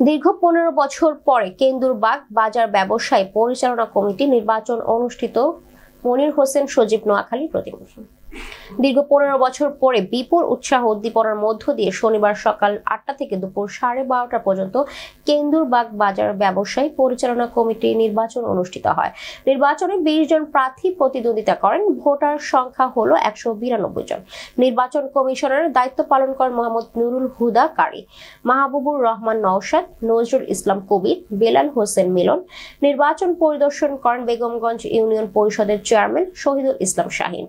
দীর্ঘ 15 বছর পরে কেন্দুরবাগ বাজার ব্যবসায়ী পরিচালনা কমিটি নির্বাচন অনুষ্ঠিত। মনির হোসেন সজীব, নোয়াখালী প্রতিনিধি। দীর্ঘ 15 বছর পরে বিপুল উৎসাহ উদ্দীপনার মধ্য দিয়ে শনিবার সকাল 8টা থেকে দুপুর 12:30 পর্যন্ত কেন্দুরবাগ বাজার ব্যবসায়ী পরিচালনা কমিটি নির্বাচন অনুষ্ঠিত হয়। নির্বাচনে 20 জন প্রার্থী প্রতিদ্বন্দ্বিতা করেন। ভোটার সংখ্যা হলো 192 জন। নির্বাচন কমিশনারের দায়িত্ব পালন করেন মোহাম্মদ নুরুল হুদা কারি, মাহবুবুর রহমান নওশাদ, নজরুল ইসলাম কবির, বেলাল হোসেন মিলন। নির্বাচন পরিদর্শন করেন বেগমগঞ্জ ইউনিয়ন পরিষদের চেয়ারম্যান শহীদুল ইসলাম শাহিন,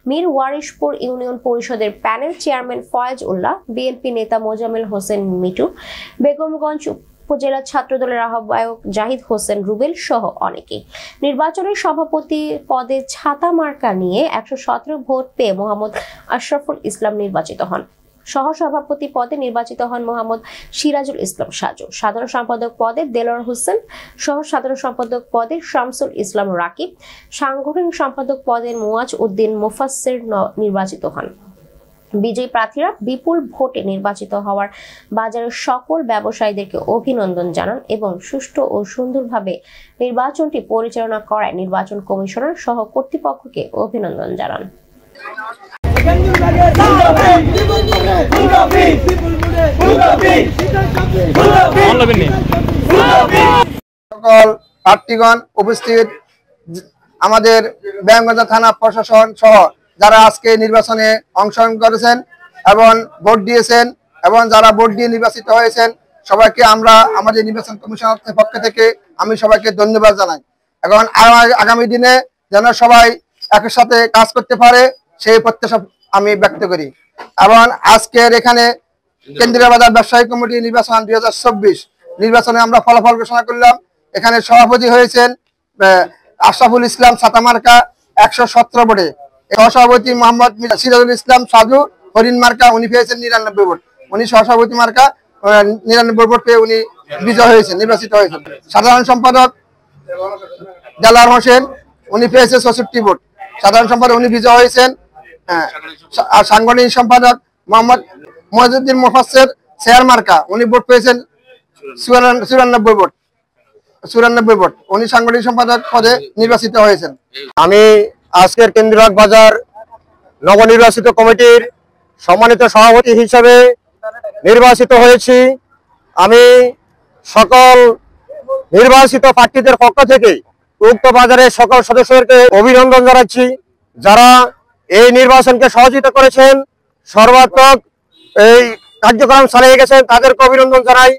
মীর ওয়ারিশপুর ইউনিয়ন পরিষদের প্যানেল চেয়ারম্যান ফয়েজ উল্লাহ, বিএনপি নেতা মোজামেল হোসেন মিটু, বেগমগঞ্জ উপজেলা ছাত্রদলের আহ্বায়ক জাহিদ হোসেন রুবেল সহ অনেকে। নির্বাচনের সভাপতি পদে ছাতা মার্কা নিয়ে 117 ভোট পেয়ে মোহাম্মদ আশরাফুল ইসলাম নির্বাচিত হন। সহসভাপতি পদে নির্বাচিত হন মোহাম্মদ সিরাজুল ইসলাম সাজু, সাধারণ সম্পাদক পদে দেলোয়ার হোসেন, সহ সাধারণ সম্পাদক পদে শামসুল ইসলাম রাকিব, সাংগঠনিক সম্পাদক পদে মুয়াজ উদ্দিন মুফাসসির নির্বাচিত হন। বিজয়ী প্রার্থীরা বিপুল ভোটে নির্বাচিত হওয়ার বাজারের সকল ব্যবসায়ীদেরকে অভিনন্দন জানান এবং সুষ্ঠু ও সুন্দরভাবে নির্বাচনটি পরিচালনা করায় নির্বাচন কমিশনার সহ কর্তৃপক্ষকে অভিনন্দন জানান। সকল প্রার্থীগণ উপস্থিত, আমাদের বেগমগঞ্জ থানা প্রশাসন সহ যারা আজকে নির্বাচনে অংশগ্রহণ করেছেন এবং ভোট দিয়েছেন এবং যারা ভোট দিয়ে নির্বাচিত হয়েছেন সবাইকে আমরা আমাদের নির্বাচন কমিশনের পক্ষ থেকে আমি সবাইকে ধন্যবাদ জানাই। এখন আগামী দিনে যেন সবাই একই সাথে কাজ করতে পারে সেই প্রত্যাশা আমি ব্যক্ত করি। এবং আজকের এখানে কেন্দ্রীয় বাজার ব্যবসায়ী কমিটি নির্বাচন 2024 নির্বাচনে আমরা ফলাফল ঘোষণা করলাম। এখানে সভাপতি হয়েছেন আশরাফুল ইসলাম ছাতামার্কা 117 ভোটে, সহসভাপতি মোহাম্মদ সিরাজুল ইসলাম সাজু হরিণ মার্কা উনি পেয়েছেন 99 ভোট। উনি সহসভাপতি মার্কা 99 ভোট পেয়ে উনি বিজয় হয়েছেন, নির্বাচিত হয়েছেন। সাধারণ সম্পাদক দেলোয়ার হোসেন উনি পেয়েছেন 64 ভোট, সাধারণ সম্পাদক উনি বিজয় হয়েছেন। আর সাংগঠনিক সম্পাদক মোহাম্মদ মুয়াজ্জুদ্দিন মুফাসসির শেয়ার মার্কা উনি ভোট পেয়েছেন 94 ভোট, উনি সাংগঠনিক সম্পাদক পদে নির্বাচিত হয়েছেন। আমি আজকের কেন্দ্রীয় বাজার নবনির্বাচিত কমিটির সম্মানিত সভাপতি হিসেবে নির্বাচিত হয়েছি। আমি সকল নির্বাচিত প্রার্থীদের পক্ষ থেকে উক্ত বাজারের সকল সদস্যদেরকে অভিনন্দন জানাচ্ছি। যারা এই নির্বাচনকে সহযোগিতা করেছেন, সর্বাত্মক এই কার্যক্রম চালিয়ে গেছেন, তাদেরকে অভিনন্দন জানাই।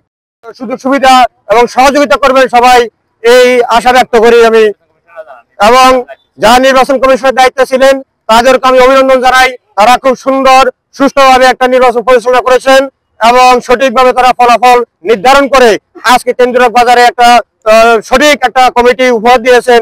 সুযোগ সুবিধা এবং সহযোগিতা করবেন সবাই, এই আশা ব্যক্ত করি আমি। এবং যারা নির্বাচন কমিশনের দায়িত্বে ছিলেন তাদেরকে আমি অভিনন্দন জানাই। তারা খুব সুন্দর সুষ্ঠুভাবে একটা নির্বাচন পরিচালনা করেছেন এবং সঠিকভাবে তারা ফলাফল নির্ধারণ করে আজকে কেন্দ্রীয় বাজারে একটা সঠিক একটা কমিটি উপহার দিয়েছেন।